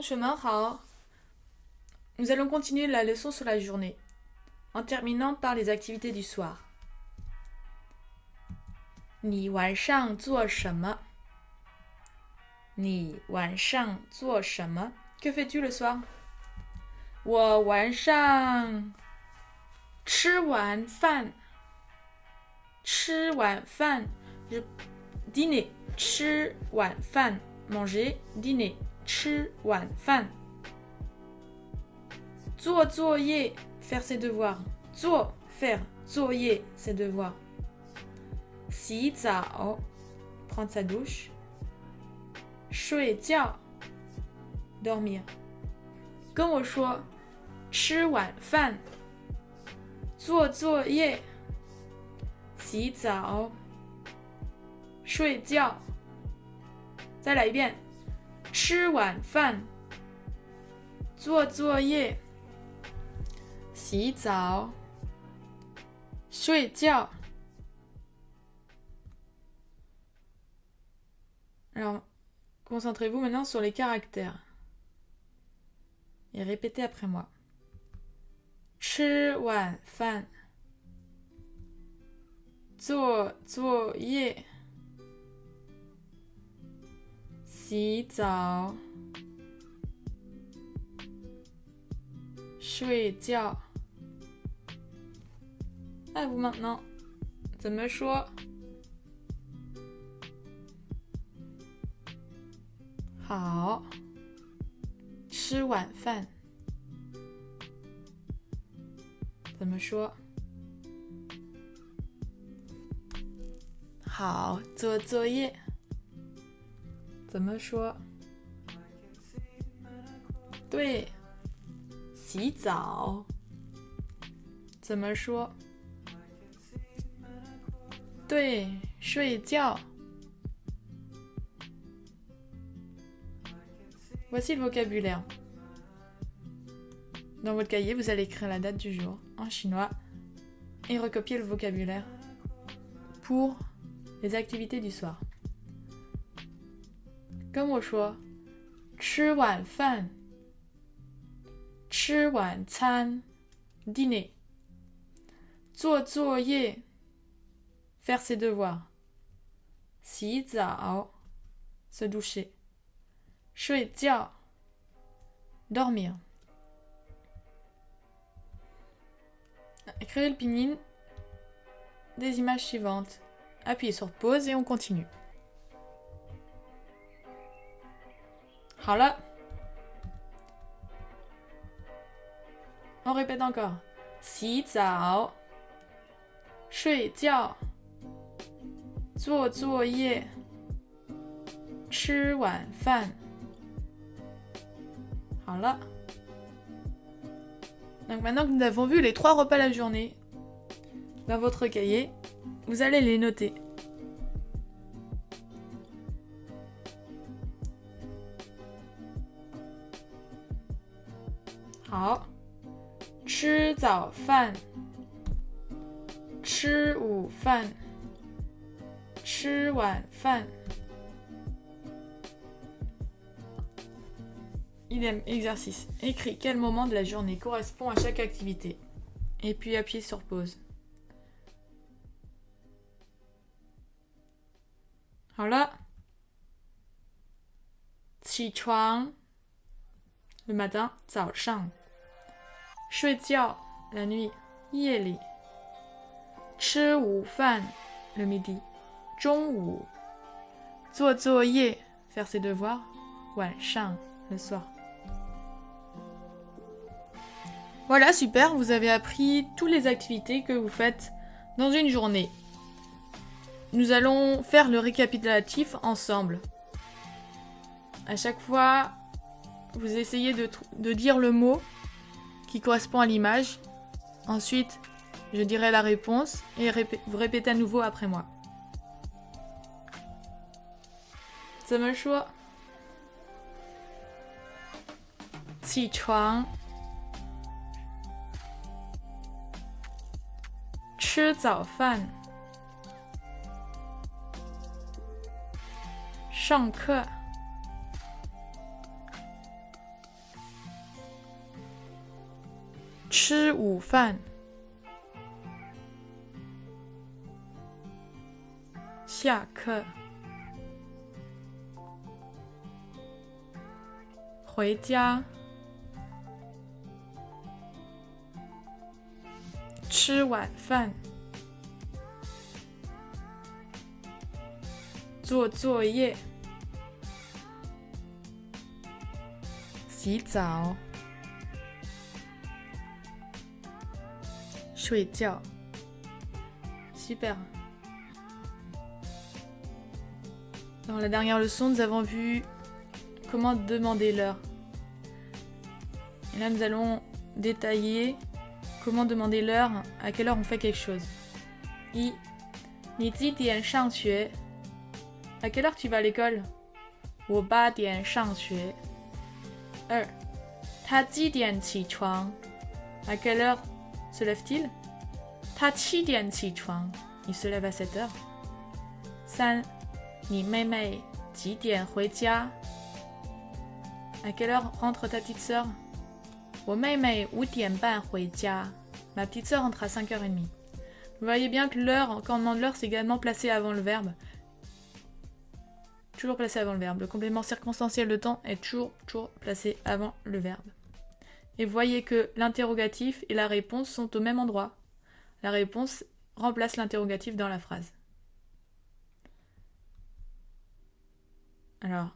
chemin, Hao. Nous allons continuer la leçon sur la journée, en terminant par les activités du soir. 你晚上做什么？你晚上做什么？ Que fais-tu le soir? 我晚上吃晚饭。吃晚饭 dîner 吃晚饭 manger dîner 吃晚饭。做作业 faire ses devoirs 做 faire 作业 ses devoirs。洗澡 prendre sa douche。睡觉 dormir。跟我说吃晚饭。做作业。洗澡。睡觉。再来一遍。吃晚饭。做作业。洗澡。睡觉。Alors, concentrez-vous maintenant sur les caractères. Et répétez après moi. 吃晚饭。做作业。洗澡。睡觉。À vous maintenant. 怎么说？好。吃晚饭。怎么说？好，做作业。怎么说？对，洗澡。怎么说？对，睡觉。Voici le vocabulaire. Dans votre cahier, vous allez écrire la date du jour en chinois et recopier le vocabulaire pour les activités du soir. 跟我说，吃晚饭。吃晚餐 dîner。做作业 faire ses devoirs。洗澡 se doucher。睡觉 dormir。Écrivez le pinyin des images suivantes. Appuyez sur pause et on continue. 好了。On répète encore. 洗澡。睡觉。做作业。吃晚饭。好了。Donc maintenant que nous avons vu les 3 repas la journée, dans votre cahier, vous allez les noter. Hao. 吃早饭。吃午饭。吃晚饭。Idem exercice. Écris quel moment de la journée correspond à chaque activité. Et puis appuyez sur pause. 好了。起床 le matin 早上。睡觉 la nuit 夜里。吃午饭 le midi 中午。做作业 faire ses devoirs 晚上 le soir. Voilà, super, vous avez appris toutes les activités que vous faites dans une journée. Nous allons faire le récapitulatif ensemble. À chaque fois, vous essayez de dire le mot qui correspond à l'image. Ensuite, je dirai la réponse et vous répétez à nouveau après moi. 怎么说？起床。吃早饭。上课。吃午饭下课回家吃晚饭做作业洗澡睡觉 Super. Dans la dernière leçon, nous avons vu comment demander l'heure. Et là, nous allons détailler comment demander l'heure, à quelle heure on fait quelque chose. 1. 你几点上学 À quelle heure tu vas à l'école 我8点上学 2. 他几点起床 À quelle heure se lève-t-il 他7点起床 Il se lève à 7 heures. 3. 你妹妹几点回家 À quelle heure rentre ta petite sœur 我妹妹5点半回家 Ma petite sœur rentre à 5h30. Vous voyez bien que l'heure, quand on demande l'heure, c'est également placé avant le verbe. Toujours placé avant le verbe. Le complément circonstanciel de temps est toujours placé avant le verbe. Et vous voyez que l'interrogatif et la réponse sont au même endroit. La réponse remplace l'interrogatif dans la phrase. Alors,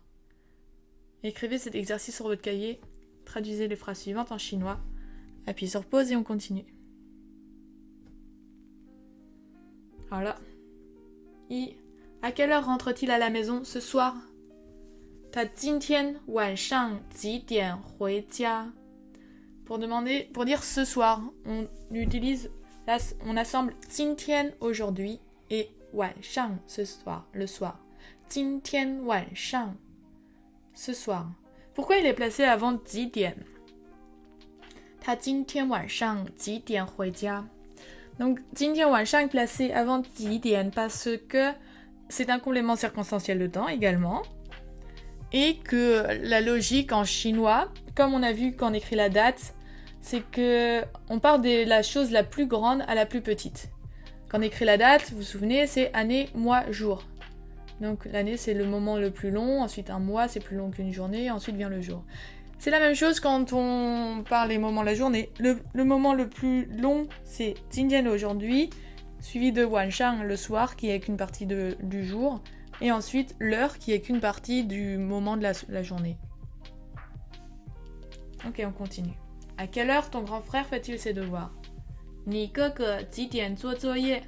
écrivez cet exercice sur votre cahier, traduisez les phrases suivantes en chinois, appuyez sur pause et on continue. Voilà. 1. À quelle heure rentre-t-il à la maison ce soir 他今天晚上几点回家 pour dire ce soir, on assemble 今天 aujourd'hui et 晚上 ce soir, le soir. 今天晚上 ce soir. Pourquoi il est placé avant 几点 他今天晚上几点回家 Donc 今天晚上est placé avant 几点 parce que c'est un complément circonstanciel de temps également. Et que la logique en chinois, comme on a vu quand on écrit la date, c'est que on part de la chose la plus grande à la plus petite. Quand on écrit la date, vous vous souvenez, c'est année, mois, jour. Donc l'année, c'est le moment le plus long, ensuite un mois, c'est plus long qu'une journée, ensuite vient le jour. C'est la même chose quand on parle des moments de la journée. Le moment le plus long, c'est 今天 aujourd'hui, suivi de 晚上 le soir, qui est qu'une partie du jour, et ensuite l'heure, qui est qu'une partie du moment de la journée. Ok, on continue. À quelle heure ton grand frère fait-il ses devoirs 你哥哥几点做作业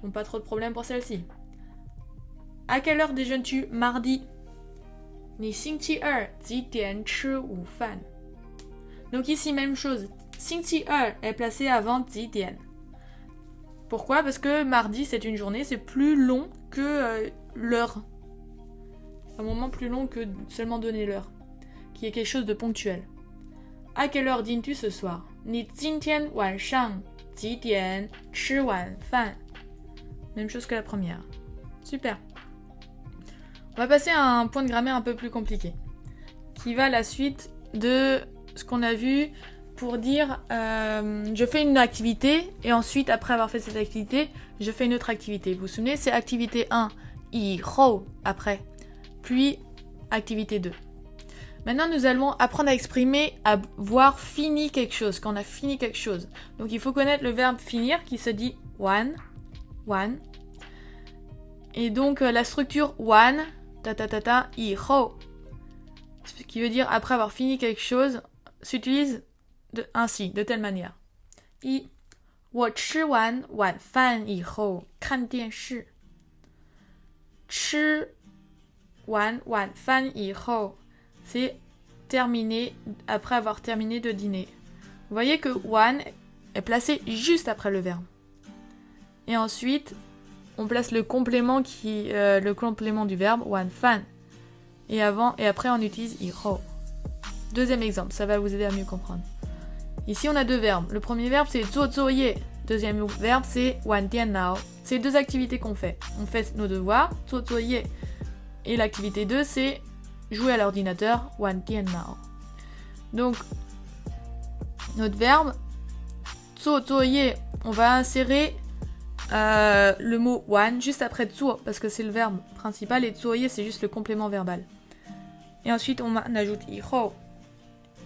Bon, pas trop de problème pour celle-ci. À quelle heure déjeunes-tu mardi 你星期二几点吃午饭 Donc ici, même chose. 星期二 est placé avant 几点 Pourquoi ? Parce que mardi, c'est une journée, c'est plus long que l'heure. Un moment plus long que seulement donner l'heure, qui est quelque chose de ponctuel. À quelle heure dînes-tu ce soir 你今天晚上几点吃晚饭 Même chose que la première. Super. On va passer à un point de grammaire un peu plus compliqué, qui va à la suite de ce qu'on a vu pour dire je fais une activité et ensuite, après avoir fait cette activité, je fais une autre activité. Vous vous souvenez, c'est activité 1, 以后, après, puis activité 2. Maintenant, nous allons apprendre à exprimer, à voir fini quelque chose, quand on a fini quelque chose. Donc, il faut connaître le verbe finir qui se dit wan. Et donc, la structure wan, ta, 以后, ce qui veut dire après avoir fini quelque chose, s'utilise ainsi, de telle manière. 1. 我吃完晚饭以后看电视。吃完晚饭以后 c'est terminé après avoir terminé de dîner. Vous voyez que wan est placé juste après le verbe. Et ensuite, on place le complément du verbe wan fan. Et après, on utilise 以后. Deuxième exemple, ça va vous aider à mieux comprendre. Ici, on a deux verbes. Le premier verbe, c'est 做作业. Deuxième verbe, c'est 玩电脑. C'est deux activités qu'on fait. On fait nos devoirs, 做作业. Et l'activité 2, c'est jouer à l'ordinateur, 玩电脑. Donc, Notre verbe 做作业, on va insérer le mot 完 juste après 做 parce que c'est le verbe principal et 作业 c'est juste le complément verbal. Et ensuite on ajoute 以后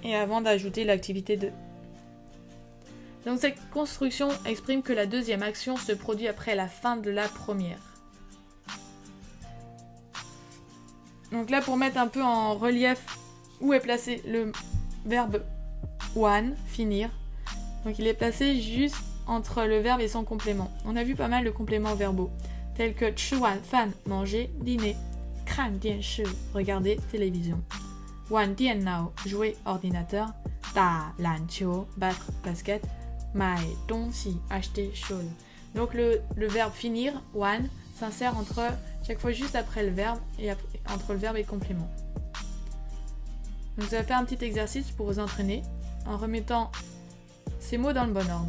et avant d'ajouter l'activité 2. Donc cette construction exprime que la deuxième action se produit après la fin de la première. Donc là pour mettre un peu en relief où est placé le verbe 完 finir. Donc il est placé juste entre le verbe et son complément. On a vu pas mal de compléments verbaux, tels que 吃晚饭 manger, dîner, 看电视 regarder télévision, 玩电脑 jouer ordinateur, 打篮球 battre basket, 买东西 acheter chose. Donc le verbe finir, 玩 s'insère chaque fois juste après le verbe et entre le verbe et le complément. Donc vous allez faire un petit exercice pour vous entraîner en remettant ces mots dans le bon ordre.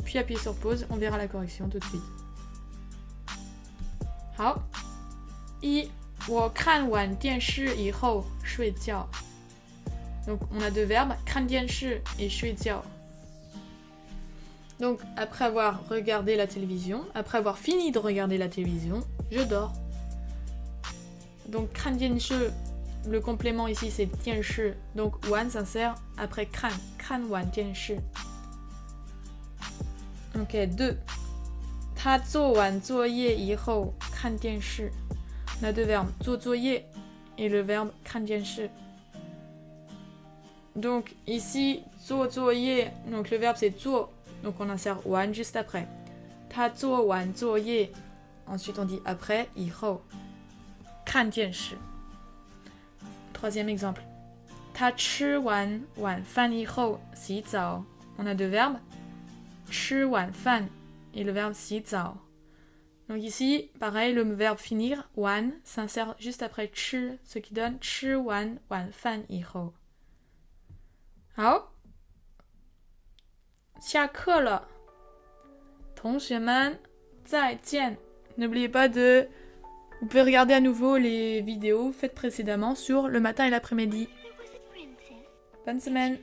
Puis appuyez sur pause, on verra la correction tout de suite. 好，一，我看完电视以后睡觉。Donc on a deux verbes, 看电视 et 睡觉。Donc après avoir regardé la télévision, après avoir fini de regarder la télévision, je dors. Donc 看电视, le complément ici c'est 电视, donc 完 s'insère après 看完电视。Ok, 2. 他做完作业以后看电视。On a deux verbes, 做作业 et le verbe 看电视。Donc ici, 做作业, donc le verbe c'est 做, donc on insère 完 juste après. 他做完作业, ensuite on dit après, 以后看电视。Troisième exemple. 他吃完晚饭以后洗澡。On a deux verbes. 吃晚饭 et le verbe 洗澡. Donc ici, pareil, le verbe finir, 完 s'insère juste après 吃, ce qui donne 吃完晚饭以后。好，下课了，同学们再见。N'oubliez pas de... Vous pouvez regarder à nouveau les vidéos faites précédemment sur le matin et l'après-midi. Bonne semaine.